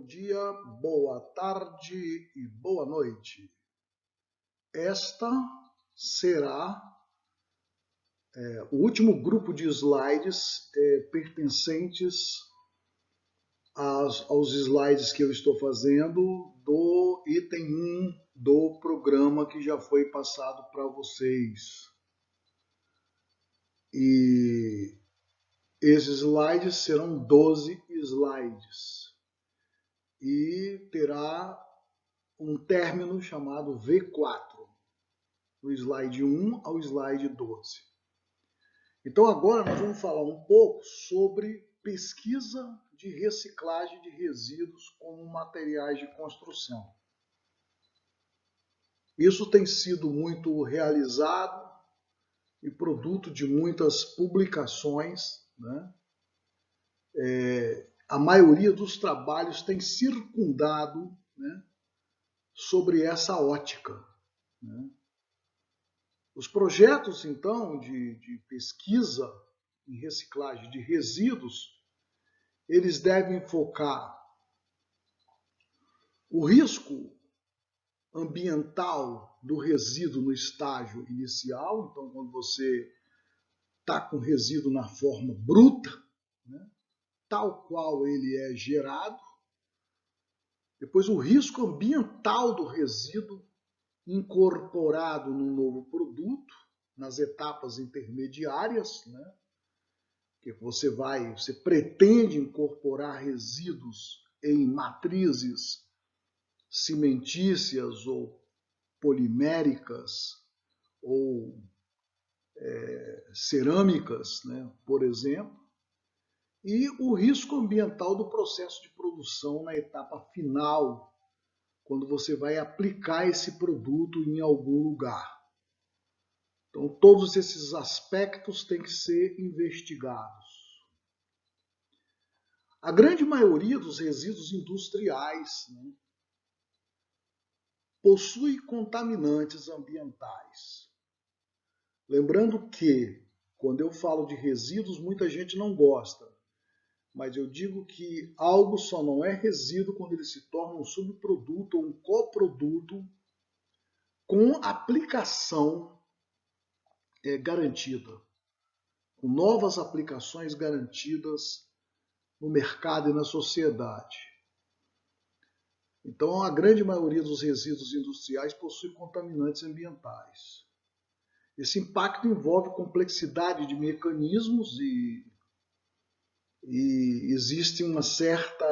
dia, boa tarde e boa noite. Esta será o último grupo de slides pertencentes aos slides que eu estou fazendo do item 1 do programa que já foi passado para vocês. E esses slides serão 12 slides. E terá um término chamado V4, do slide 1 ao slide 12. Então agora nós vamos falar um pouco sobre pesquisa de reciclagem de resíduos como materiais de construção. Isso tem sido muito realizado e produto de muitas publicações, né? A maioria dos trabalhos tem circundado, né, sobre essa ótica, né? Os projetos, então, de pesquisa em reciclagem de resíduos, eles devem focar o risco ambiental do resíduo no estágio inicial, então quando você está com o resíduo na forma bruta, né, tal qual ele é gerado. Depois o risco ambiental do resíduo incorporado no novo produto, nas etapas intermediárias, né? Que você pretende incorporar resíduos em matrizes cimentícias ou poliméricas ou cerâmicas, né, por exemplo, e o risco ambiental do processo de produção na etapa final, quando você vai aplicar esse produto em algum lugar. Então, todos esses aspectos têm que ser investigados. A grande maioria dos resíduos industriais, né, possui contaminantes ambientais. Lembrando que, quando eu falo de resíduos, muita gente não gosta, mas eu digo que algo só não é resíduo quando ele se torna um subproduto ou um coproduto com aplicação garantida, com novas aplicações garantidas no mercado e na sociedade. Então, a grande maioria dos resíduos industriais possui contaminantes ambientais. Esse impacto envolve complexidade de mecanismos e existe uma certa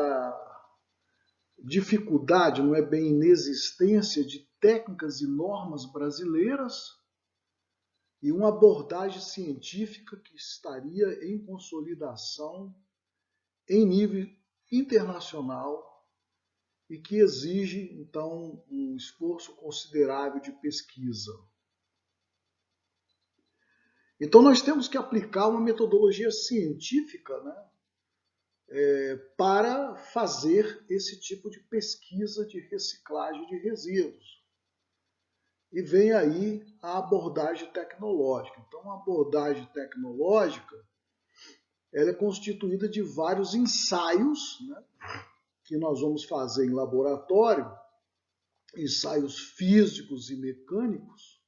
dificuldade, não é bem inexistência, de técnicas e normas brasileiras e uma abordagem científica que estaria em consolidação em nível internacional e que exige, então, um esforço considerável de pesquisa. Então, nós temos que aplicar uma metodologia científica, né, para fazer esse tipo de pesquisa de reciclagem de resíduos. E vem aí a abordagem tecnológica. Então, a abordagem tecnológica ela é constituída de vários ensaios, né, que nós vamos fazer em laboratório, ensaios físicos e mecânicos,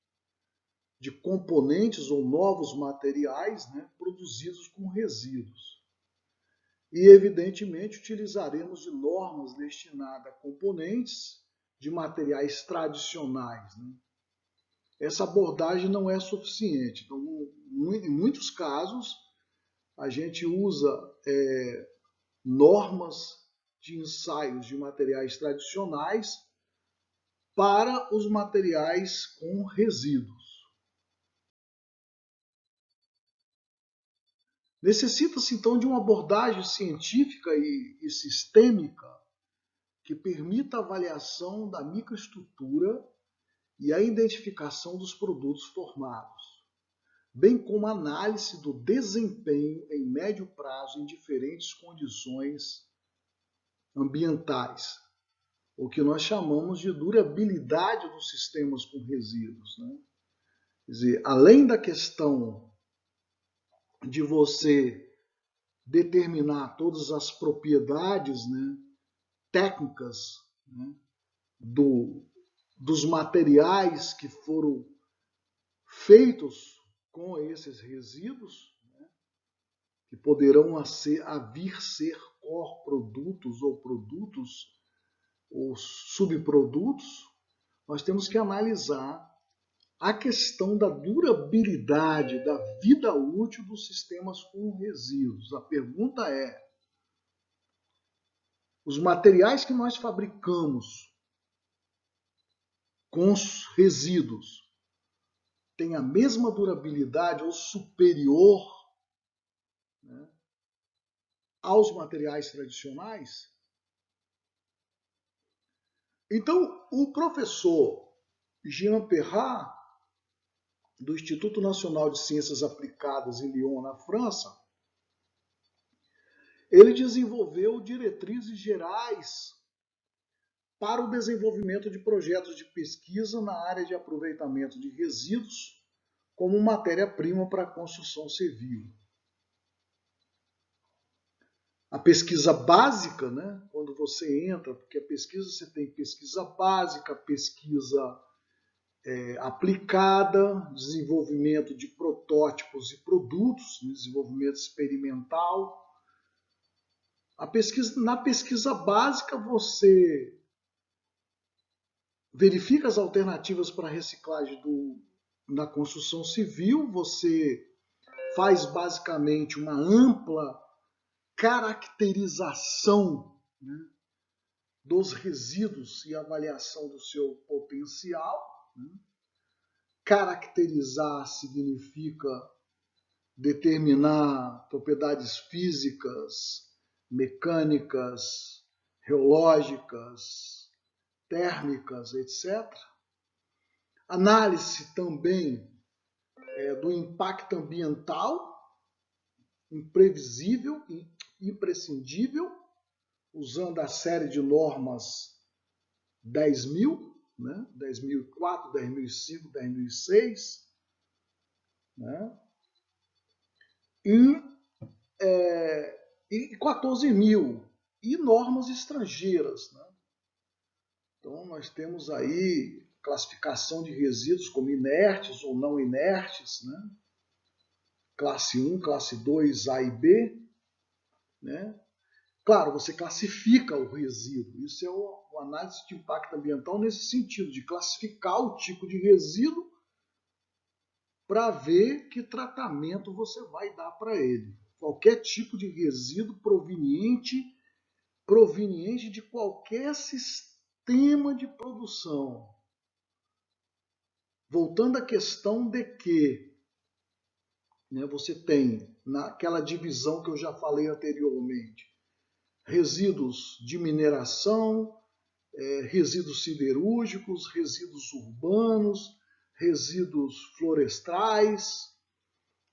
de componentes ou novos materiais, né, produzidos com resíduos. E, evidentemente, utilizaremos de normas destinadas a componentes de materiais tradicionais, né? Essa abordagem não é suficiente. Então, em muitos casos, a gente usa normas de ensaios de materiais tradicionais para os materiais com resíduos. Necessita-se, então, de uma abordagem científica e sistêmica que permita a avaliação da microestrutura e a identificação dos produtos formados, bem como a análise do desempenho em médio prazo em diferentes condições ambientais, o que nós chamamos de durabilidade dos sistemas com resíduos, né? Quer dizer, além da questão de você determinar todas as propriedades, né, técnicas, né, dos materiais que foram feitos com esses resíduos, né, que poderão vir ser produtos ou produtos ou subprodutos. Nós temos que analisar a questão da durabilidade, da vida útil dos sistemas com resíduos. A pergunta é: os materiais que nós fabricamos com os resíduos têm a mesma durabilidade ou superior, né, aos materiais tradicionais? Então, o professor Jean Perrat, do Instituto Nacional de Ciências Aplicadas em Lyon, na França, ele desenvolveu diretrizes gerais para o desenvolvimento de projetos de pesquisa na área de aproveitamento de resíduos como matéria-prima para a construção civil. A pesquisa básica, né, quando você entra, porque a pesquisa você tem pesquisa básica, pesquisa aplicada, desenvolvimento de protótipos e produtos, desenvolvimento experimental. Na pesquisa básica, você verifica as alternativas para reciclagem na construção civil, você faz basicamente uma ampla caracterização, né, dos resíduos e avaliação do seu potencial. Né? Caracterizar significa determinar propriedades físicas, mecânicas, geológicas, térmicas, etc. Análise também do impacto ambiental, imprevisível e imprescindível, usando a série de normas 10.000, né? 10.004, 10.005, 10.006, né? E 14.000, e normas estrangeiras. Né? Então, nós temos aí classificação de resíduos como inertes ou não inertes, né? Classe 1, classe 2, A e B. Né? Claro, você classifica o resíduo. Isso é uma análise de impacto ambiental nesse sentido, de classificar o tipo de resíduo para ver que tratamento você vai dar para ele. Qualquer tipo de resíduo proveniente de qualquer sistema de produção. Voltando à questão de que, né, você tem, naquela divisão que eu já falei anteriormente, resíduos de mineração, resíduos siderúrgicos, resíduos urbanos, resíduos florestais.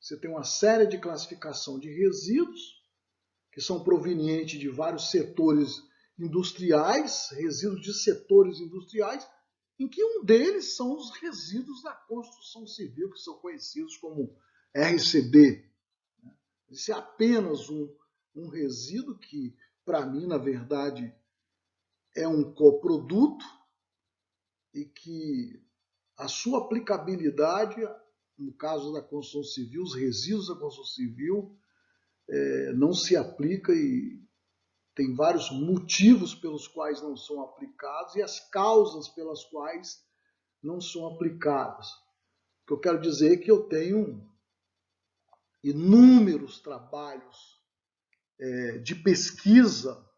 Você tem uma série de classificação de resíduos que são provenientes de vários setores industriais, resíduos de setores industriais, em que um deles são os resíduos da construção civil, que são conhecidos como RCD. Esse é apenas um resíduo que, para mim, na verdade, é um coproduto e que a sua aplicabilidade, no caso da construção civil, os resíduos da construção civil, não se aplica, e tem vários motivos pelos quais não são aplicados e as causas pelas quais não são aplicadas. O que eu quero dizer é que eu tenho inúmeros trabalhos de pesquisa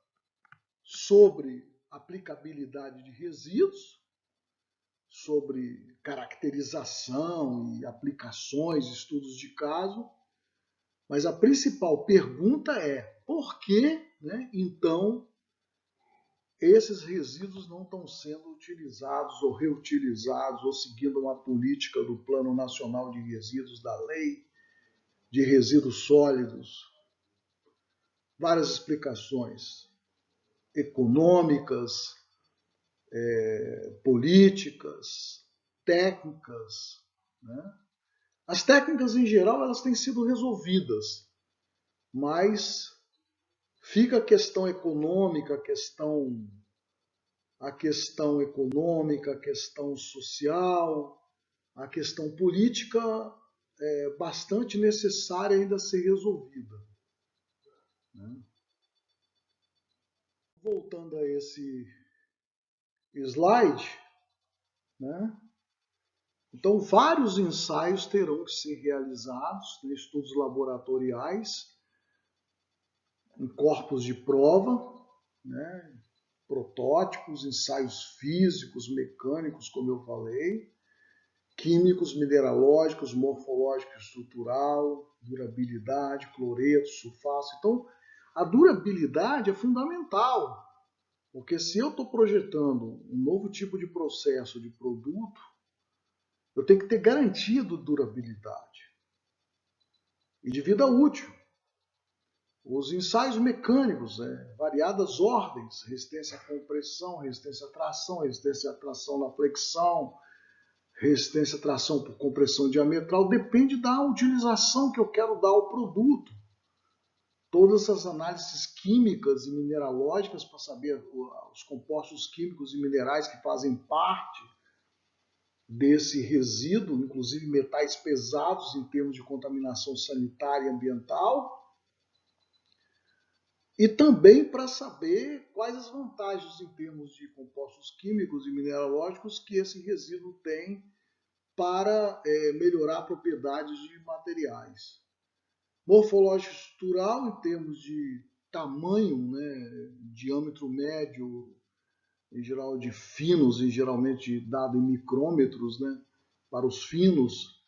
sobre aplicabilidade de resíduos, sobre caracterização e aplicações, estudos de caso, mas a principal pergunta é: por que, né, então, esses resíduos não estão sendo utilizados ou reutilizados ou seguindo uma política do Plano Nacional de Resíduos, da Lei de Resíduos Sólidos? Várias explicações econômicas, políticas, técnicas. Né? As técnicas, em geral, elas têm sido resolvidas, mas Fica a questão econômica, a questão social, a questão política bastante necessária ainda a ser resolvida, né? Voltando a esse slide, né? Então, vários ensaios terão que ser realizados, né, estudos laboratoriais, em corpos de prova, né, protótipos, ensaios físicos, mecânicos, como eu falei, químicos, mineralógicos, morfológico, estrutural, durabilidade, cloreto, sulfato. Então, a durabilidade é fundamental, porque se eu estou projetando um novo tipo de processo, de produto, eu tenho que ter garantia de durabilidade e de vida útil. Os ensaios mecânicos, variadas ordens, resistência à compressão, resistência à tração na flexão, resistência à tração por compressão diametral, depende da utilização que eu quero dar ao produto. Todas as análises químicas e mineralógicas para saber os compostos químicos e minerais que fazem parte desse resíduo, inclusive metais pesados em termos de contaminação sanitária e ambiental, e também para saber quais as vantagens em termos de compostos químicos e mineralógicos que esse resíduo tem para melhorar propriedades de materiais. Morfológico estrutural em termos de tamanho, né, diâmetro médio, em geral de finos, e geralmente dado em micrômetros, né, para os finos,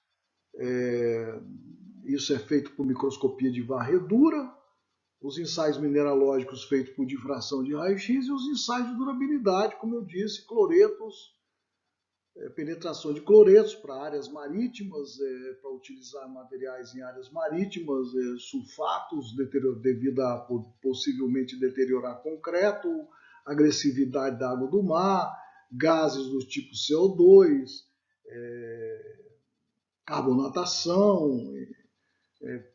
isso é feito por microscopia de varredura, os ensaios mineralógicos feitos por difração de raio-x e os ensaios de durabilidade, como eu disse, cloretos, penetração de cloretos para áreas marítimas, para utilizar materiais em áreas marítimas, sulfatos devido a possivelmente deteriorar concreto, agressividade da água do mar, gases do tipo CO2, carbonatação,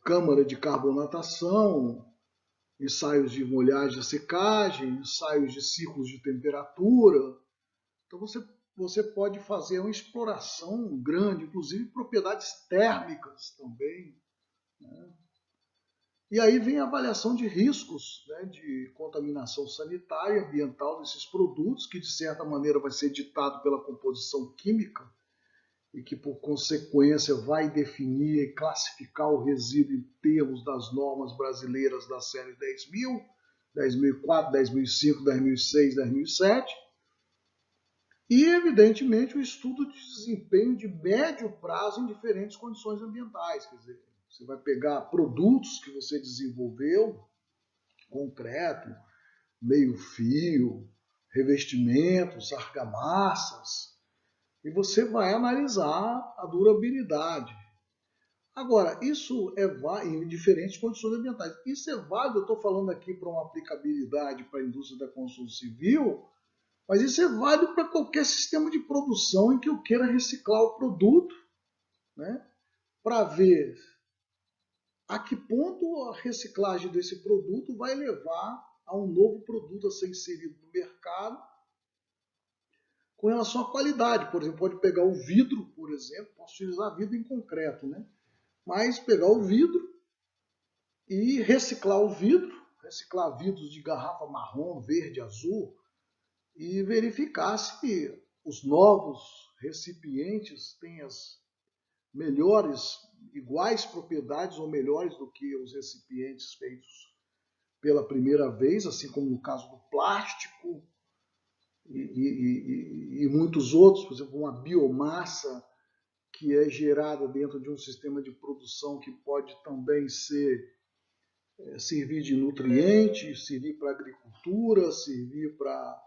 câmara de carbonatação, ensaios de molhagem e secagem, ensaios de ciclos de temperatura. Então você pode fazer uma exploração grande, inclusive propriedades térmicas também, né? E aí vem a avaliação de riscos, né, de contaminação sanitária e ambiental desses produtos, que de certa maneira vai ser ditado pela composição química e que por consequência vai definir e classificar o resíduo em termos das normas brasileiras da série 10.000, 10.004, 10.005, 10.006, 10.007. E, evidentemente, o estudo de desempenho de médio prazo em diferentes condições ambientais. Quer dizer, você vai pegar produtos que você desenvolveu, concreto, meio-fio, revestimentos, argamassas, e você vai analisar a durabilidade. Agora, isso é válido em diferentes condições ambientais. Isso é válido, eu estou falando aqui para uma aplicabilidade para a indústria da construção civil, mas isso é válido para qualquer sistema de produção em que eu queira reciclar o produto, né, para ver a que ponto a reciclagem desse produto vai levar a um novo produto a ser inserido no mercado com relação à qualidade. Por exemplo, pode pegar o vidro, por exemplo, posso utilizar vidro em concreto, né? Mas pegar o vidro e reciclar o vidro, reciclar vidros de garrafa marrom, verde, azul, e verificar se os novos recipientes têm as melhores, iguais propriedades ou melhores do que os recipientes feitos pela primeira vez, assim como no caso do plástico e muitos outros, por exemplo, uma biomassa que é gerada dentro de um sistema de produção que pode também servir de nutriente, servir para agricultura, servir para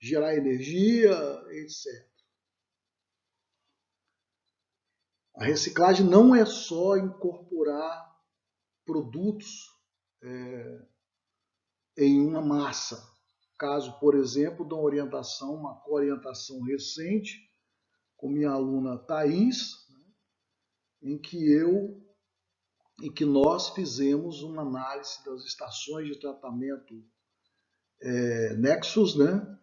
gerar energia, etc. A reciclagem não é só incorporar produtos em uma massa. Caso, por exemplo, de uma orientação recente com minha aluna Thais, em que eu em que nós fizemos uma análise das estações de tratamento Nexus, né?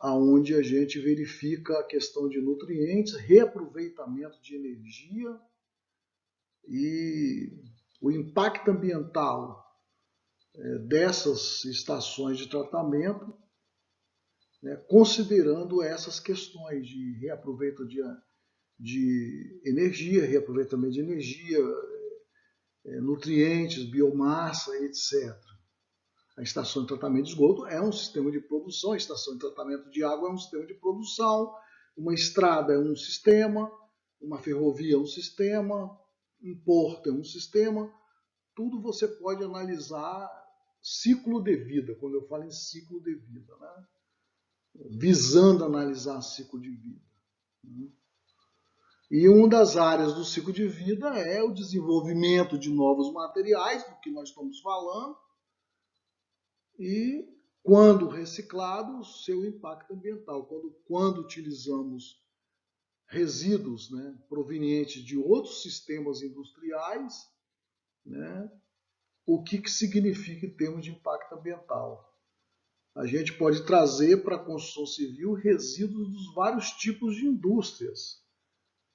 Onde a gente verifica a questão de nutrientes, reaproveitamento de energia e o impacto ambiental dessas estações de tratamento, né, considerando essas questões de reaproveitamento de energia, nutrientes, biomassa, etc. A estação de tratamento de esgoto é um sistema de produção, a estação de tratamento de água é um sistema de produção, uma estrada é um sistema, uma ferrovia é um sistema, um porto é um sistema. Tudo você pode analisar ciclo de vida, quando eu falo em ciclo de vida, né? Visando analisar ciclo de vida. E uma das áreas do ciclo de vida é o desenvolvimento de novos materiais, do que nós estamos falando, e, quando reciclado, seu impacto ambiental. Quando utilizamos resíduos, né, provenientes de outros sistemas industriais, né, o que significa em termos de impacto ambiental. A gente pode trazer para a construção civil resíduos dos vários tipos de indústrias.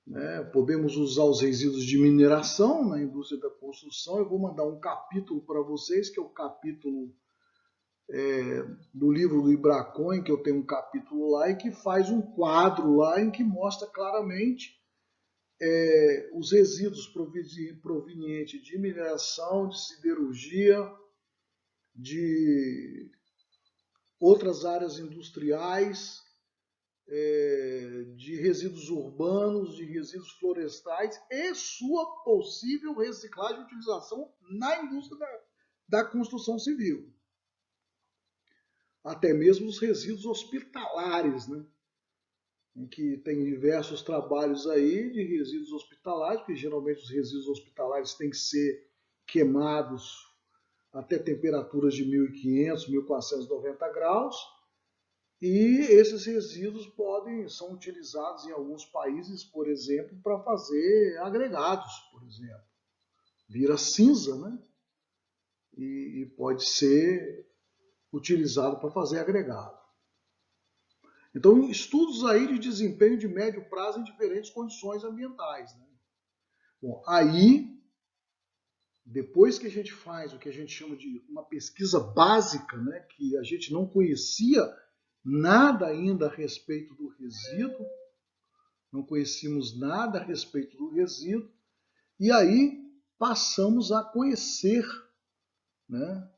Né? Podemos usar os resíduos de mineração na indústria da construção. Eu vou mandar um capítulo para vocês, que é o capítulo do livro do Ibracon, que eu tenho um capítulo lá, e que faz um quadro lá em que mostra claramente os resíduos provenientes de mineração, de siderurgia, de outras áreas industriais, de resíduos urbanos, de resíduos florestais e sua possível reciclagem e utilização na indústria da construção civil. Até mesmo os resíduos hospitalares, né? Em que tem diversos trabalhos aí de resíduos hospitalares, porque geralmente os resíduos hospitalares têm que ser queimados até temperaturas de 1500, 1490 graus, e esses resíduos são utilizados em alguns países, por exemplo, para fazer agregados, por exemplo. Vira cinza, né? E pode ser utilizado para fazer agregado. Então, estudos aí de desempenho de médio prazo em diferentes condições ambientais. Né? Bom, aí, depois que a gente faz o que a gente chama de uma pesquisa básica, né, que a gente não conhecia nada ainda a respeito do resíduo, não conhecíamos nada a respeito do resíduo, e aí passamos a conhecer, né,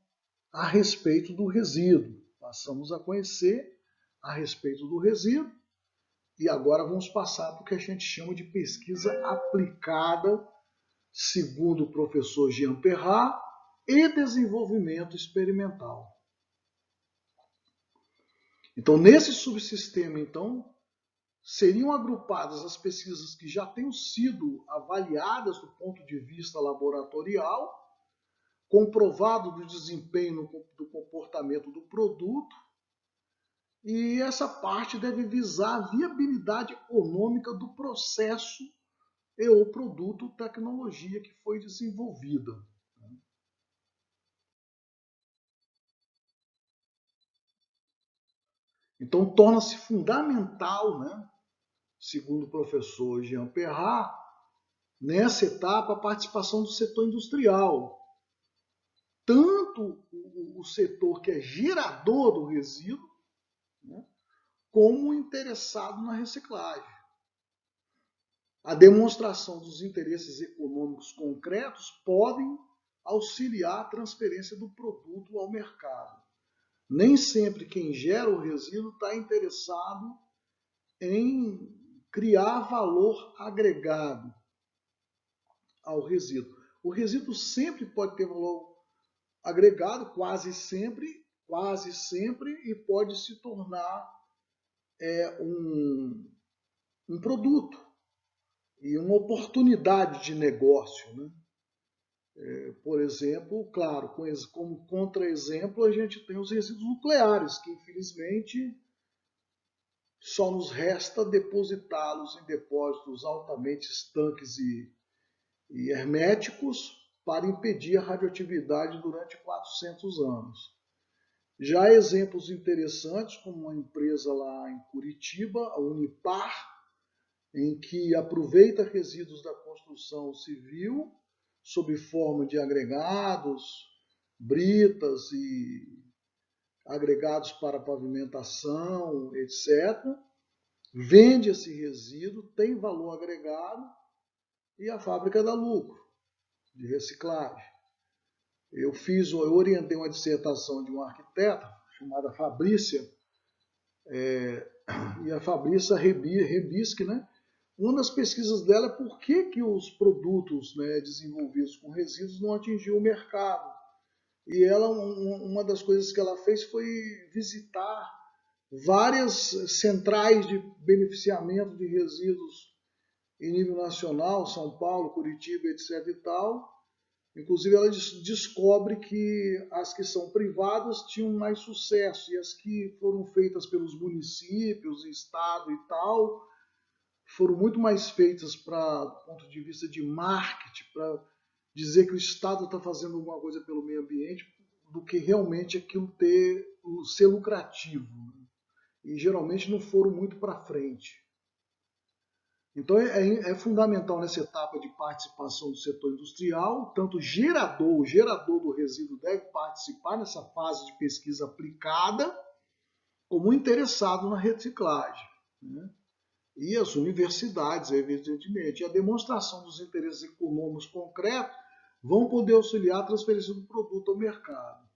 a respeito do resíduo. Passamos a conhecer a respeito do resíduo, e agora vamos passar para o que a gente chama de pesquisa aplicada, segundo o professor Jean Perrat, e desenvolvimento experimental. Então, nesse subsistema, então, seriam agrupadas as pesquisas que já tenham sido avaliadas do ponto de vista laboratorial, comprovado do desempenho do comportamento do produto, e essa parte deve visar a viabilidade econômica do processo e o produto ou tecnologia que foi desenvolvida. Então, torna-se fundamental, né, segundo o professor Jean Perrat, nessa etapa a participação do setor industrial. Tanto o setor que é gerador do resíduo, né, como o interessado na reciclagem. A demonstração dos interesses econômicos concretos podem auxiliar a transferência do produto ao mercado. Nem sempre quem gera o resíduo está interessado em criar valor agregado ao resíduo. O resíduo sempre pode ter valor agregado, quase sempre, e pode se tornar um produto e uma oportunidade de negócio, né? Por exemplo, claro, como contra-exemplo, a gente tem os resíduos nucleares, que infelizmente só nos resta depositá-los em depósitos altamente estanques e herméticos, para impedir a radioatividade durante 400 anos. Já há exemplos interessantes, como uma empresa lá em Curitiba, a Unipar, em que aproveita resíduos da construção civil sob forma de agregados, britas e agregados para pavimentação, etc. Vende esse resíduo, tem valor agregado e a fábrica dá lucro de reciclagem. Eu orientei uma dissertação de uma arquiteta chamada Fabrícia, e a Fabrícia Rebisque, né? Uma das pesquisas dela é por que os produtos, né, desenvolvidos com resíduos não atingiam o mercado. E ela, uma das coisas que ela fez foi visitar várias centrais de beneficiamento de resíduos em nível nacional, São Paulo, Curitiba, etc. e tal. Inclusive, ela descobre que as que são privadas tinham mais sucesso e as que foram feitas pelos municípios, estado e tal, foram muito mais feitas para do ponto de vista de marketing, para dizer que o Estado está fazendo alguma coisa pelo meio ambiente, do que realmente aquilo ser lucrativo. E geralmente não foram muito para frente. Então é fundamental nessa etapa de participação do setor industrial, tanto o gerador do resíduo deve participar nessa fase de pesquisa aplicada, como o interessado na reciclagem, né? E as universidades, evidentemente. E a demonstração dos interesses econômicos concretos vão poder auxiliar a transferência do produto ao mercado.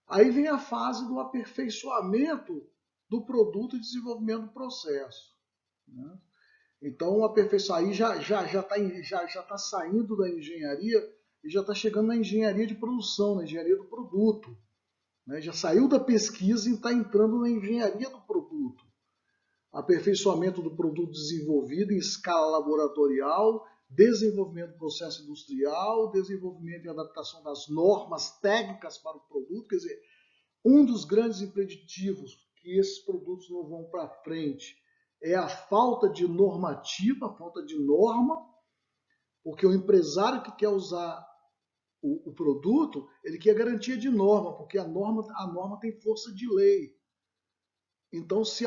Aí vem a fase do aperfeiçoamento do produto e desenvolvimento do processo, né? Então, o aperfeiçoar aí já tá saindo da engenharia e já está chegando na engenharia de produção, na engenharia do produto, né? Já saiu da pesquisa e está entrando na engenharia do produto. Aperfeiçoamento do produto desenvolvido em escala laboratorial, desenvolvimento do processo industrial, desenvolvimento e adaptação das normas técnicas para o produto. Quer dizer, um dos grandes impeditivos que esses produtos não vão para frente é a falta de normativa, a falta de norma, porque o empresário que quer usar o produto, ele quer garantia de norma, porque a norma tem força de lei. Então, se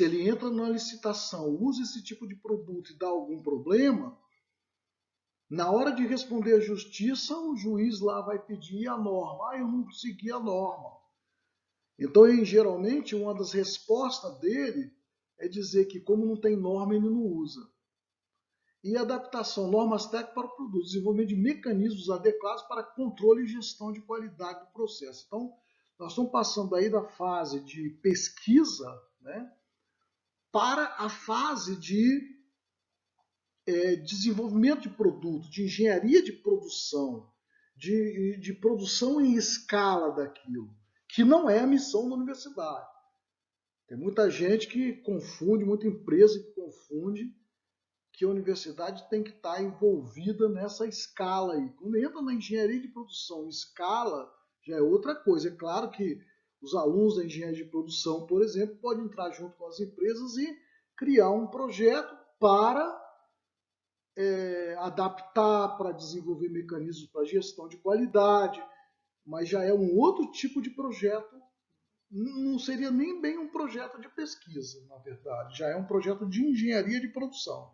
ele entra numa licitação, usa esse tipo de produto e dá algum problema, na hora de responder à justiça, o juiz lá vai pedir a norma. Eu não segui a norma. Então, geralmente, uma das respostas dele é dizer que, como não tem norma, ele não usa. E adaptação, normas técnicas para o produto, desenvolvimento de mecanismos adequados para controle e gestão de qualidade do processo. Então, nós estamos passando aí da fase de pesquisa, né, para a fase de desenvolvimento de produto, de engenharia de produção, de produção em escala daquilo, que não é a missão da universidade. Tem muita gente que confunde, muita empresa que confunde que a universidade tem que estar envolvida nessa escala aí. Quando entra na engenharia de produção em escala, já é outra coisa. É claro que os alunos da engenharia de produção, por exemplo, podem entrar junto com as empresas e criar um projeto para adaptar, para desenvolver mecanismos para gestão de qualidade, mas já é um outro tipo de projeto. Não seria nem bem um projeto de pesquisa, na verdade. Já é um projeto de engenharia de produção.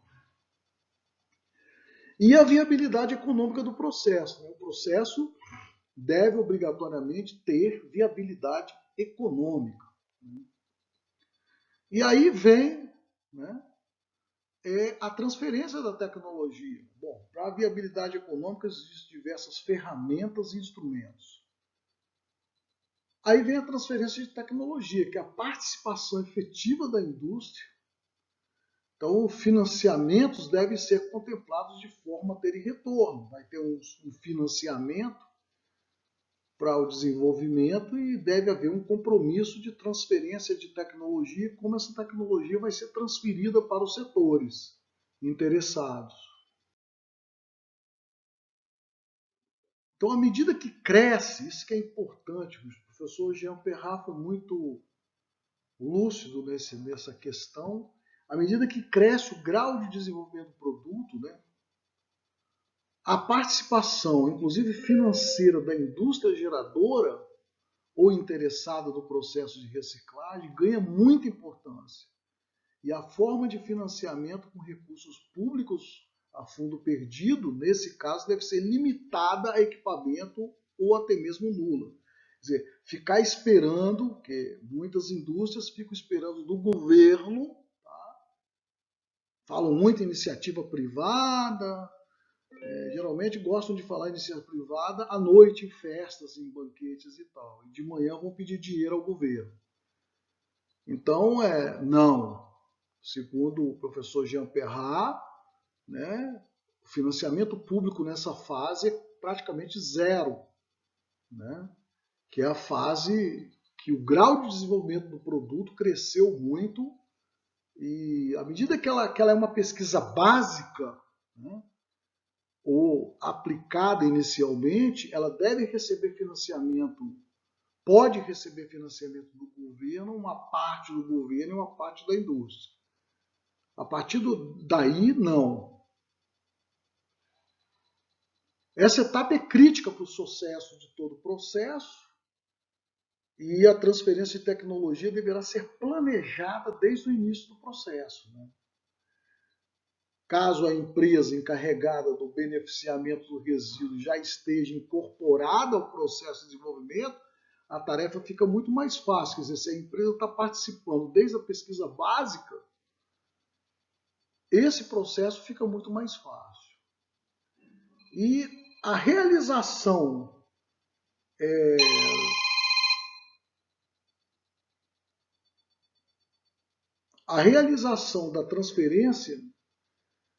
E a viabilidade econômica do processo, né? O processo deve obrigatoriamente ter viabilidade econômica, né? E aí vem, né, a transferência da tecnologia. Bom, para a viabilidade econômica existem diversas ferramentas e instrumentos. Aí vem a transferência de tecnologia, que é a participação efetiva da indústria. Então, financiamentos devem ser contemplados de forma a terem retorno. Vai ter um financiamento para o desenvolvimento e deve haver um compromisso de transferência de tecnologia, como essa tecnologia vai ser transferida para os setores interessados. Então, à medida que cresce, isso que é importante, o professor Jean Perrat foi muito lúcido nessa questão, à medida que cresce o grau de desenvolvimento do produto, né, a participação, inclusive financeira, da indústria geradora ou interessada no processo de reciclagem ganha muita importância. E a forma de financiamento com recursos públicos a fundo perdido, nesse caso, deve ser limitada a equipamento ou até mesmo nula. Quer dizer, ficar esperando, porque muitas indústrias ficam esperando do governo, tá? Falam muito em iniciativa privada, geralmente gostam de falar em iniciativa privada à noite, em festas, em banquetes e tal. E de manhã vão pedir dinheiro ao governo. Então, não. Segundo o professor Jean Perrat, né, o financiamento público nessa fase é praticamente zero, né, que é a fase que o grau de desenvolvimento do produto cresceu muito e à medida que ela é uma pesquisa básica, né, ou aplicada inicialmente, ela deve receber financiamento, pode receber financiamento do governo, uma parte do governo e uma parte da indústria. A partir daí, não. Essa etapa é crítica para o sucesso de todo o processo e a transferência de tecnologia deverá ser planejada desde o início do processo, né? Caso a empresa encarregada do beneficiamento do resíduo já esteja incorporada ao processo de desenvolvimento, a tarefa fica muito mais fácil. Quer dizer, se a empresa está participando desde a pesquisa básica, esse processo fica muito mais fácil. E a realização da transferência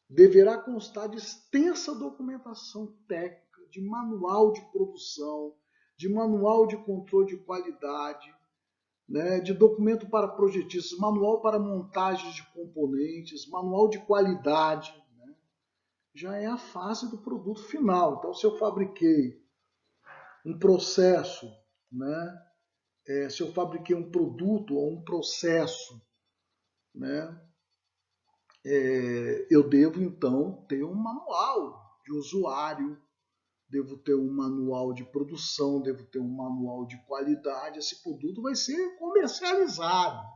deverá constar de extensa documentação técnica, de manual de produção, de manual de controle de qualidade, né, de documento para projetistas, manual para montagem de componentes, manual de qualidade. Né, já é a fase do produto final. Então, se eu fabriquei um processo, né, se eu fabriquei um produto ou um processo, né, eu devo então ter um manual de usuário, devo ter um manual de produção, devo ter um manual de qualidade. Esse produto vai ser comercializado.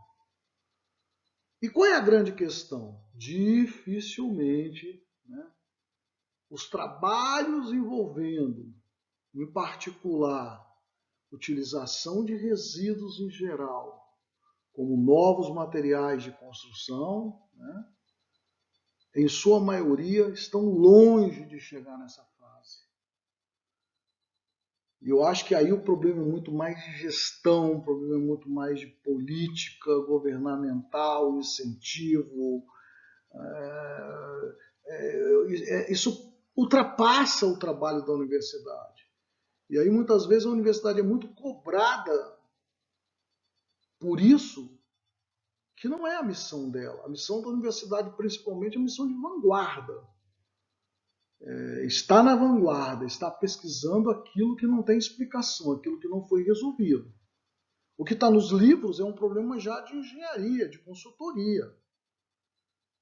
E qual é a grande questão? Dificilmente, né, os trabalhos envolvendo, em particular, utilização de resíduos em geral, como novos materiais de construção, né, em sua maioria, estão longe de chegar nessa fase. E eu acho que aí o problema é muito mais de gestão, o problema é muito mais de política governamental, incentivo. Isso ultrapassa o trabalho da universidade. E aí muitas vezes a universidade é muito cobrada por isso, que não é a missão dela. A missão da universidade, principalmente, é a missão de vanguarda. Está na vanguarda, está pesquisando aquilo que não tem explicação, aquilo que não foi resolvido. O que está nos livros é um problema já de engenharia, de consultoria.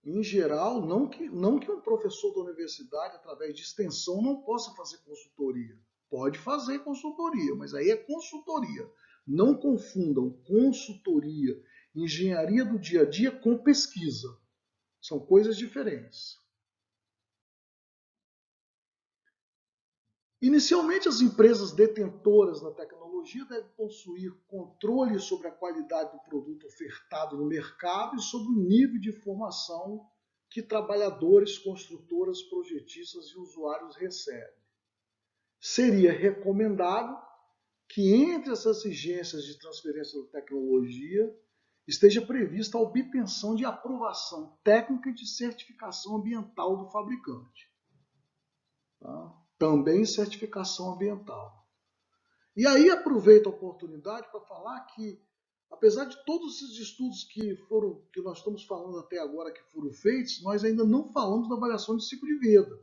Em geral, não que um professor da universidade, através de extensão, não possa fazer consultoria. Pode fazer consultoria, mas aí é consultoria. Não confundam consultoria, engenharia do dia a dia com pesquisa. São coisas diferentes. Inicialmente, as empresas detentoras da tecnologia devem possuir controle sobre a qualidade do produto ofertado no mercado e sobre o nível de informação que trabalhadores, construtoras, projetistas e usuários recebem. Seria recomendável que entre essas exigências de transferência da tecnologia esteja prevista a obtenção de aprovação técnica e de certificação ambiental do fabricante. Tá? Também certificação ambiental. E aí aproveito a oportunidade para falar que, apesar de todos esses estudos que nós estamos falando até agora que foram feitos, nós ainda não falamos da avaliação de ciclo de vida.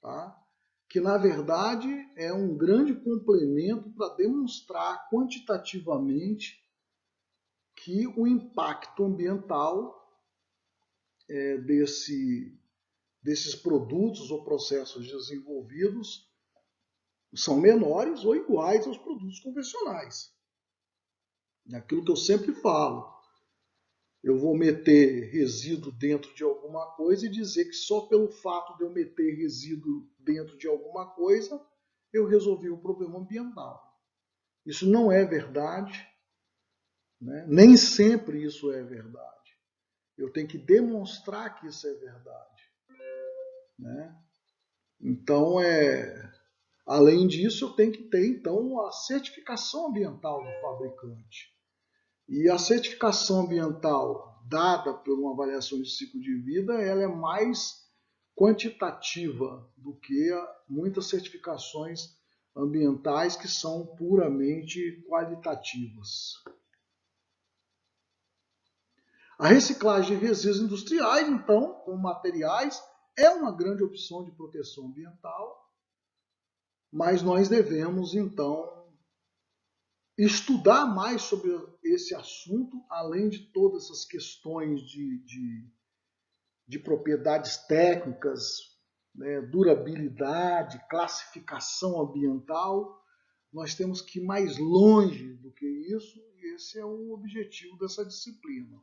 Tá? Que, na verdade, é um grande complemento para demonstrar quantitativamente que o impacto ambiental desses produtos ou processos desenvolvidos são menores ou iguais aos produtos convencionais. É aquilo que eu sempre falo. Eu vou meter resíduo dentro de alguma coisa e dizer que só pelo fato de eu meter resíduo dentro de alguma coisa, eu resolvi o problema ambiental. Isso não é verdade, né? Nem sempre isso é verdade. Eu tenho que demonstrar que isso é verdade, né? Então, além disso, eu tenho que ter, então, a certificação ambiental do fabricante. E a certificação ambiental dada por uma avaliação de ciclo de vida, ela é mais quantitativa do que muitas certificações ambientais que são puramente qualitativas. A reciclagem de resíduos industriais, então, com materiais, é uma grande opção de proteção ambiental, mas nós devemos, então, estudar mais sobre esse assunto, além de todas essas questões de propriedades técnicas, né, durabilidade, classificação ambiental. Nós temos que ir mais longe do que isso, e esse é o objetivo dessa disciplina.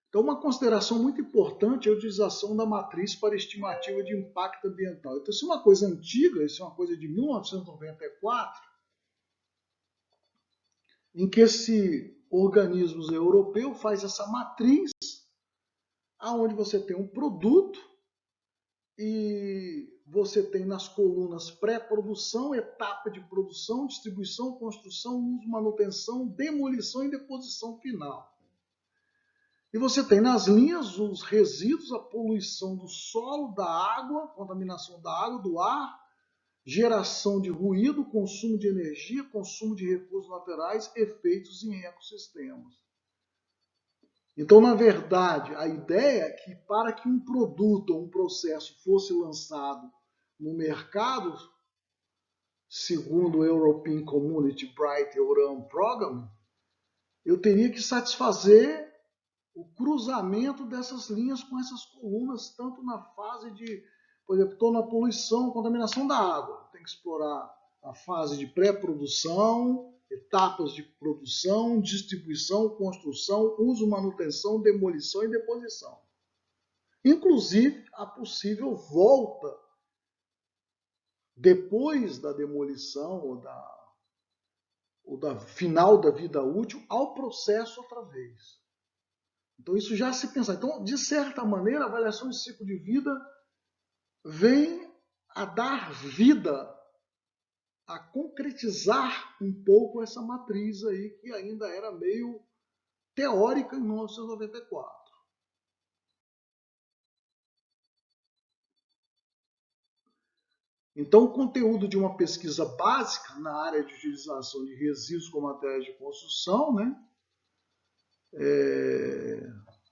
Então, uma consideração muito importante é a utilização da matriz para estimativa de impacto ambiental. Então, isso é uma coisa antiga, isso é uma coisa de 1994, em que esse organismo europeu faz essa matriz, aonde você tem um produto e você tem nas colunas pré-produção, etapa de produção, distribuição, construção, uso, manutenção, demolição e deposição final. E você tem nas linhas os resíduos, a poluição do solo, da água, contaminação da água, do ar, geração de ruído, consumo de energia, consumo de recursos naturais, efeitos em ecossistemas. Então, na verdade, a ideia é que para que um produto ou um processo fosse lançado no mercado, segundo o European Community Bright EURAM Program, eu teria que satisfazer o cruzamento dessas linhas com essas colunas, tanto na fase de, por exemplo, estou na poluição, contaminação da água. Tem que explorar a fase de pré-produção, etapas de produção, distribuição, construção, uso, manutenção, demolição e deposição. Inclusive, a possível volta depois da demolição ou da final da vida útil ao processo outra vez. Então, isso já se pensa. Então, de certa maneira, a avaliação de ciclo de vida vem a dar vida, a concretizar um pouco essa matriz aí, que ainda era meio teórica em 1994. Então, o conteúdo de uma pesquisa básica na área de utilização de resíduos como materiais de construção, né?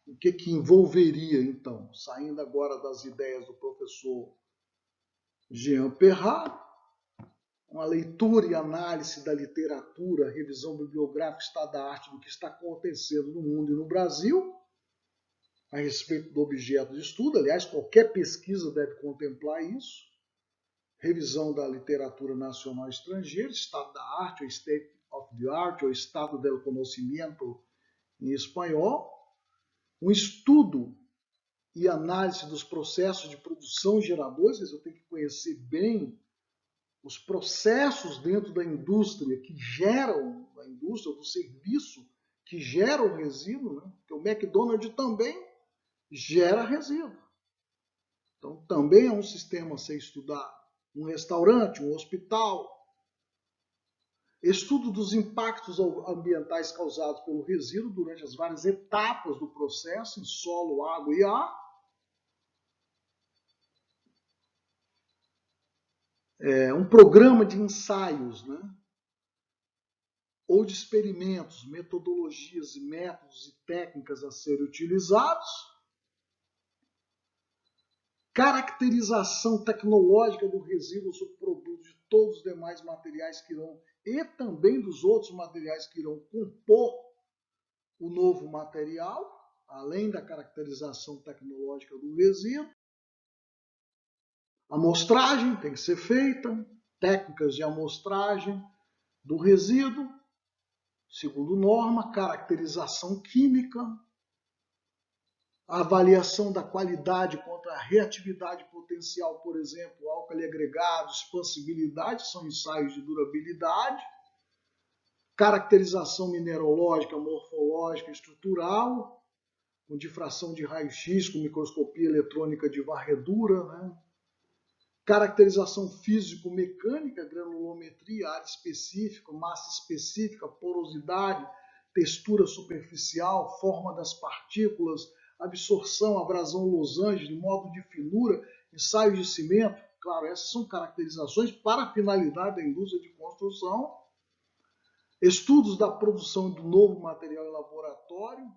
O que envolveria, então, saindo agora das ideias do professor Jean Perrat, uma leitura e análise da literatura, revisão bibliográfica, estado da arte do que está acontecendo no mundo e no Brasil, a respeito do objeto de estudo. Aliás, qualquer pesquisa deve contemplar isso. Revisão da literatura nacional e estrangeira, estado da arte, ou state of the art, ou estado del conhecimento em espanhol. Um estudo e análise dos processos de produção geradores, eu tenho que conhecer bem os processos dentro da indústria que geram, da indústria, do serviço que gera o resíduo, né? Porque o McDonald's também gera resíduo. Então, também é um sistema a ser estudado. Um restaurante, um hospital. Estudo dos impactos ambientais causados pelo resíduo durante as várias etapas do processo, em solo, água e ar. Um programa de ensaios, né? Ou de experimentos, metodologias e métodos e técnicas a serem utilizados. Caracterização tecnológica do resíduo sobre produtos de todos os demais materiais que irão, e também dos outros materiais que irão compor o novo material, além da caracterização tecnológica do resíduo, a amostragem tem que ser feita, técnicas de amostragem do resíduo, segundo norma, caracterização química, a avaliação da qualidade contra a reatividade potencial, por exemplo, álcali agregado, expansibilidade, são ensaios de durabilidade, caracterização mineralógica, morfológica, estrutural, com difração de raio-x, com microscopia eletrônica de varredura, né? Caracterização físico-mecânica, granulometria, área específica, massa específica, porosidade, textura superficial, forma das partículas, absorção, abrasão losange, modo de finura, ensaios de cimento. Claro, essas são caracterizações para a finalidade da indústria de construção. Estudos da produção do novo material em laboratório.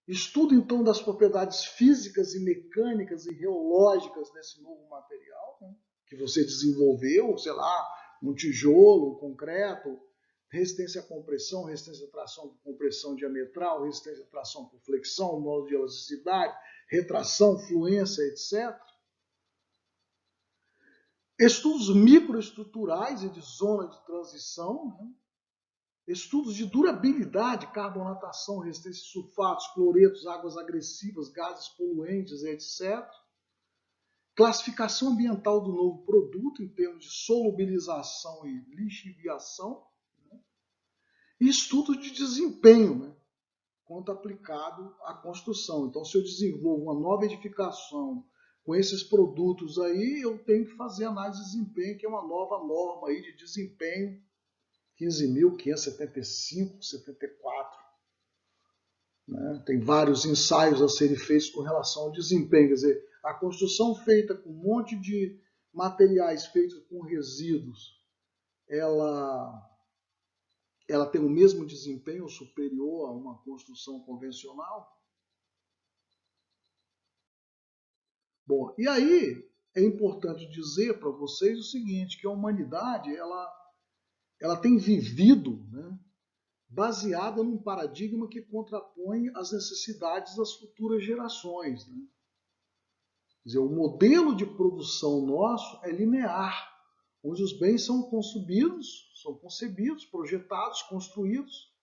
Estudo, então, das propriedades físicas e mecânicas e geológicas desse novo material, né, que você desenvolveu, sei lá, um tijolo, um concreto, resistência à compressão, resistência à tração por compressão diametral, resistência à tração por flexão, modo de elasticidade, retração, fluência, etc. Estudos microestruturais e de zona de transição, né? Estudos de durabilidade, carbonatação, resistência a sulfatos, cloretos, águas agressivas, gases poluentes, etc. Classificação ambiental do novo produto em termos de solubilização e lixiviação. Né? E estudo de desempenho, né? Quanto aplicado à construção. Então, se eu desenvolvo uma nova edificação com esses produtos aí, eu tenho que fazer análise de desempenho, que é uma nova norma aí de desempenho 15.575, 74. Né? Tem vários ensaios a serem feitos com relação ao desempenho. Quer dizer, a construção feita com um monte de materiais feitos com resíduos, ela tem o mesmo desempenho superior a uma construção convencional? Bom, e aí é importante dizer para vocês o seguinte, que a humanidade ela tem vivido, né, baseada num paradigma que contrapõe as necessidades das futuras gerações. Né? Quer dizer, o modelo de produção nosso é linear, onde os bens são concebidos, projetados, construídos,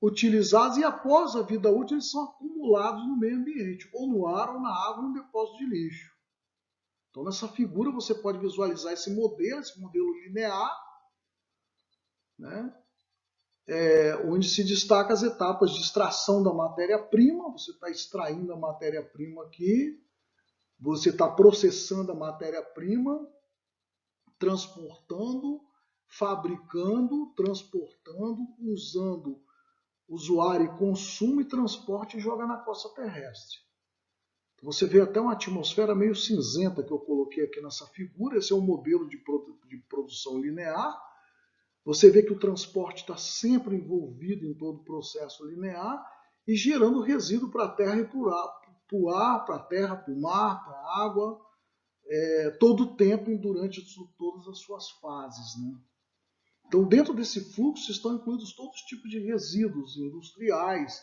utilizados e após a vida útil eles são acumulados no meio ambiente, ou no ar, ou na água, ou no depósito de lixo. Então nessa figura você pode visualizar esse modelo linear, né? Onde se destaca as etapas de extração da matéria-prima. Você está extraindo a matéria-prima aqui, você está processando a matéria-prima, transportando, fabricando, transportando, usando usuário e consumo e transporte e joga na costa terrestre. Você vê até uma atmosfera meio cinzenta que eu coloquei aqui nessa figura. Esse é um modelo de produção linear. Você vê que o transporte está sempre envolvido em todo o processo linear e gerando resíduo para a terra e para o ar, para a terra, para o mar, para a água, todo o tempo e durante todas as suas fases. Né? Então, dentro desse fluxo estão incluídos todos os tipos de resíduos industriais,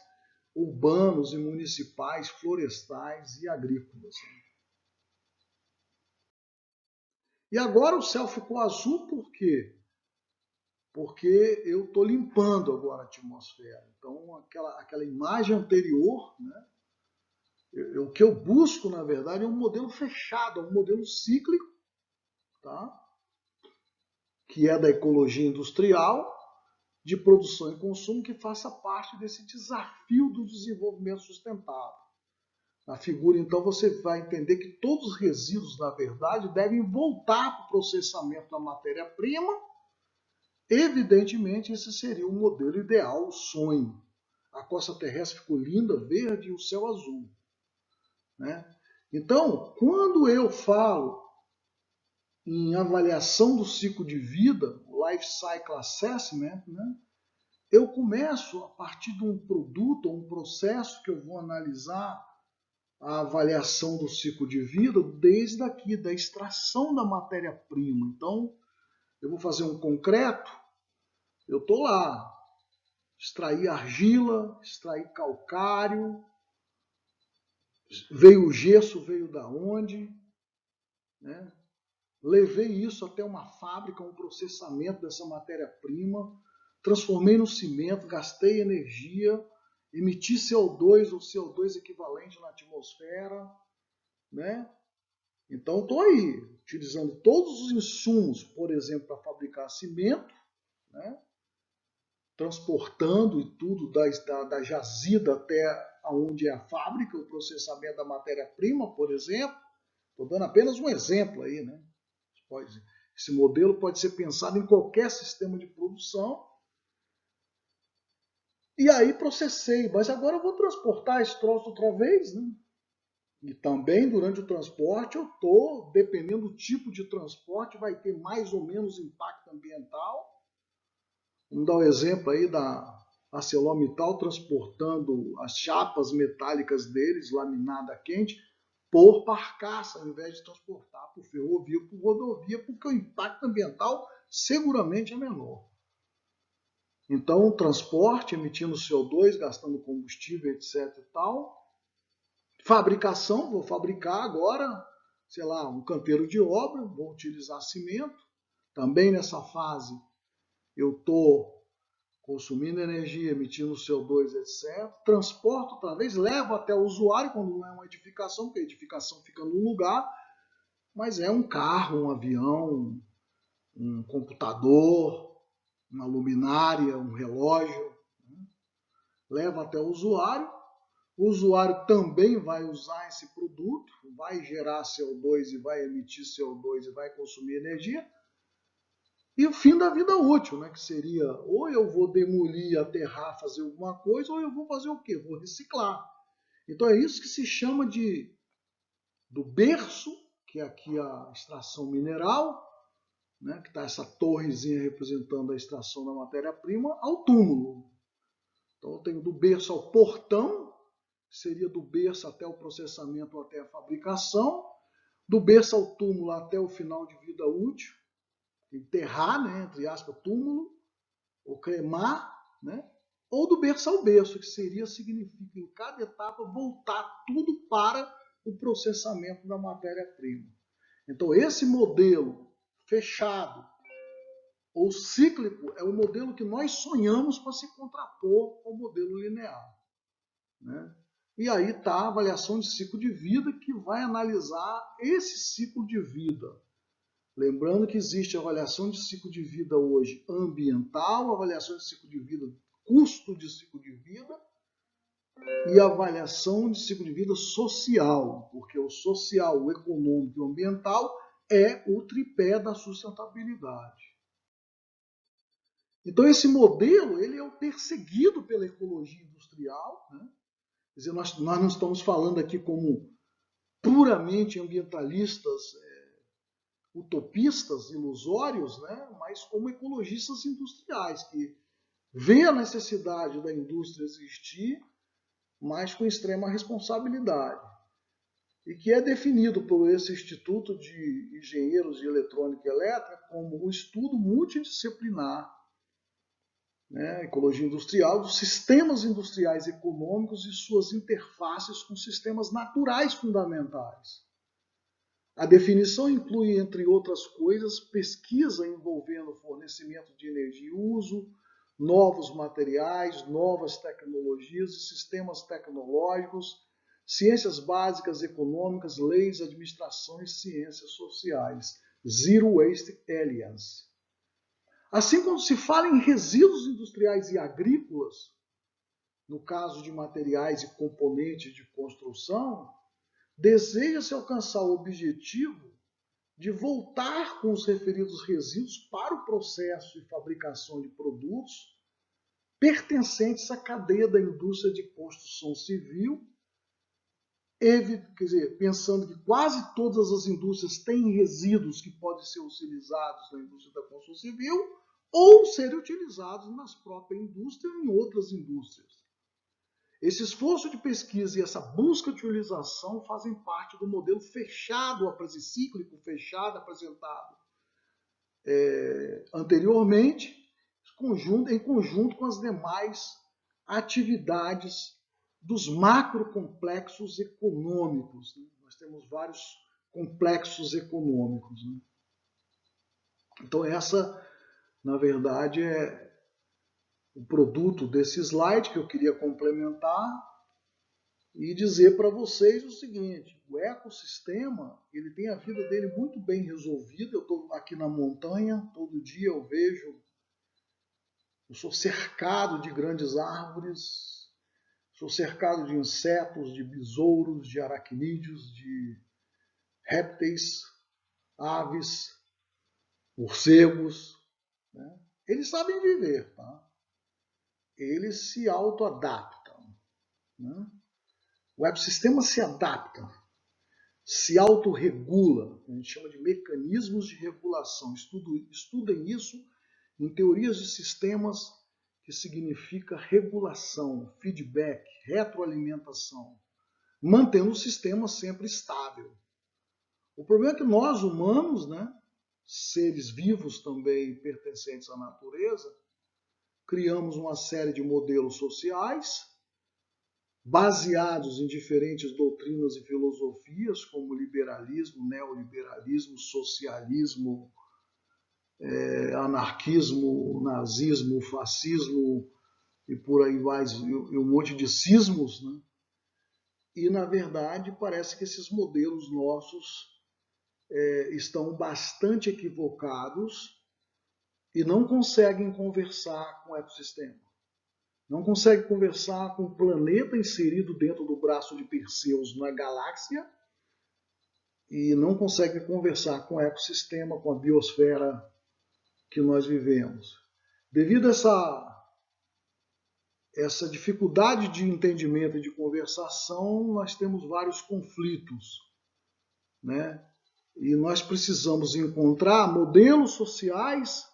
urbanos e municipais, florestais e agrícolas. E agora o céu ficou azul por quê? Porque eu estou limpando agora a atmosfera. Então, aquela imagem anterior, né, o que eu busco, na verdade, é um modelo fechado, um modelo cíclico, tá? Que é da ecologia industrial, de produção e consumo, que faça parte desse desafio do desenvolvimento sustentável. Na figura, então, você vai entender que todos os resíduos, na verdade, devem voltar para o processamento da matéria-prima. Evidentemente, esse seria o modelo ideal, o sonho. A costa terrestre ficou linda, verde e o céu azul. Né? Então, quando eu falo em avaliação do ciclo de vida, Life Cycle Assessment, né, eu começo a partir de um produto ou um processo que eu vou analisar a avaliação do ciclo de vida desde aqui, da extração da matéria-prima. Então, eu vou fazer um concreto, eu estou lá, extrair argila, extrair calcário, veio o gesso, veio da onde, né? Levei isso até uma fábrica, um processamento dessa matéria-prima, transformei no cimento, gastei energia, emiti CO2, o CO2 equivalente na atmosfera, né? Então estou aí, utilizando todos os insumos, por exemplo, para fabricar cimento, né? Transportando e tudo da jazida até onde é a fábrica, o processamento da matéria-prima, por exemplo. Estou dando apenas um exemplo aí, né? Esse modelo pode ser pensado em qualquer sistema de produção. E aí processei, mas agora eu vou transportar esse troço outra vez, né? E também durante o transporte eu estou, dependendo do tipo de transporte, vai ter mais ou menos impacto ambiental. Vamos dar o exemplo aí da ArcelorMittal transportando as chapas metálicas deles, laminada quente, por barcaça, ao invés de transportar por ferrovia, por rodovia, porque o impacto ambiental seguramente é menor. Então, o transporte, emitindo CO2, gastando combustível, etc. e tal. Fabricação, vou fabricar agora, sei lá, um canteiro de obra, vou utilizar cimento. Também nessa fase eu estou consumindo energia, emitindo CO2, etc. Transporto outra vez, levo até o usuário, quando não é uma edificação, porque a edificação fica no lugar, mas é um carro, um avião, um computador, uma luminária, um relógio. Leva até o usuário também vai usar esse produto, vai gerar CO2 e vai emitir CO2 e vai consumir energia. E o fim da vida útil, né, que seria ou eu vou demolir, aterrar, fazer alguma coisa, ou eu vou fazer o quê? Vou reciclar. Então é isso que se chama do berço, que é aqui a extração mineral, né, que está essa torrezinha representando a extração da matéria-prima, ao túmulo. Então eu tenho do berço ao portão, que seria do berço até o processamento, até a fabricação, do berço ao túmulo até o final de vida útil, enterrar, né, entre aspas, túmulo, ou cremar, né, ou do berço ao berço, que significa em cada etapa voltar tudo para o processamento da matéria-prima. Então esse modelo fechado ou cíclico é o modelo que nós sonhamos para se contrapor ao modelo linear, né? E aí está a avaliação de ciclo de vida, que vai analisar esse ciclo de vida. Lembrando que existe a avaliação de ciclo de vida hoje ambiental, avaliação de ciclo de vida, custo de ciclo de vida, e avaliação de ciclo de vida social, porque o social, o econômico e o ambiental é o tripé da sustentabilidade. Então esse modelo ele é o perseguido pela ecologia industrial, né? Quer dizer, nós não estamos falando aqui como puramente ambientalistas, utopistas, ilusórios, né? Mas como ecologistas industriais, que vê a necessidade da indústria existir, mas com extrema responsabilidade. E que é definido por esse Instituto de Engenheiros de Eletrônica e Elétrica como o estudo multidisciplinar, né, ecologia industrial, dos sistemas industriais econômicos e suas interfaces com sistemas naturais fundamentais. A definição inclui, entre outras coisas, pesquisa envolvendo fornecimento de energia e uso, novos materiais, novas tecnologias e sistemas tecnológicos, ciências básicas econômicas, leis, administração e ciências sociais. Zero Waste Alliance. Assim, quando se fala em resíduos industriais e agrícolas, no caso de materiais e componentes de construção, deseja-se alcançar o objetivo de voltar com os referidos resíduos para o processo de fabricação de produtos pertencentes à cadeia da indústria de construção civil, quer dizer, pensando que quase todas as indústrias têm resíduos que podem ser utilizados na indústria da construção civil, ou serem utilizados nas próprias indústrias e em outras indústrias. Esse esforço de pesquisa e essa busca de utilização fazem parte do modelo fechado, cíclico fechado, apresentado anteriormente, em conjunto com as demais atividades dos macrocomplexos econômicos. Né? Nós temos vários complexos econômicos. Né? Então, essa, na verdade, é o produto desse slide que eu queria complementar e dizer para vocês o seguinte: o ecossistema, ele tem a vida dele muito bem resolvida. Eu estou aqui na montanha, todo dia eu vejo, eu sou cercado de grandes árvores, sou cercado de insetos, de besouros, de aracnídeos, de répteis, aves, morcegos. Né? Eles sabem viver, tá? Eles se autoadaptam. Né? O ecossistema se adapta, se autorregula, a gente chama de mecanismos de regulação. Estudem isso em teorias de sistemas, que significa regulação, feedback, retroalimentação, mantendo o sistema sempre estável. O problema é que nós, humanos, né, seres vivos também pertencentes à natureza, criamos uma série de modelos sociais, baseados em diferentes doutrinas e filosofias, como liberalismo, neoliberalismo, socialismo, anarquismo, nazismo, fascismo e por aí vai, e um monte de cismos, né? E, na verdade, parece que esses modelos nossos estão bastante equivocados e não conseguem conversar com o ecossistema. Não consegue conversar com o planeta inserido dentro do braço de Perseus na galáxia e não consegue conversar com o ecossistema, com a biosfera que nós vivemos. Devido a essa dificuldade de entendimento e de conversação, nós temos vários conflitos, né? E nós precisamos encontrar modelos sociais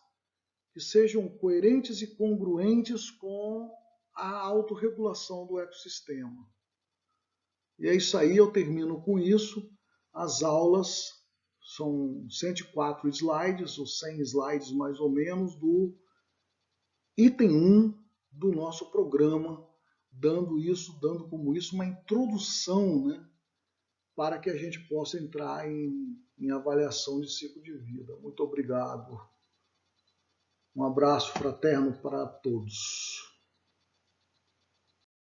que sejam coerentes e congruentes com a autorregulação do ecossistema. E é isso aí, eu termino com isso. As aulas são 104 slides, ou 100 slides mais ou menos, do item 1 do nosso programa, dando como isso uma introdução, né, para que a gente possa entrar em avaliação de ciclo de vida. Muito obrigado. Um abraço fraterno para todos.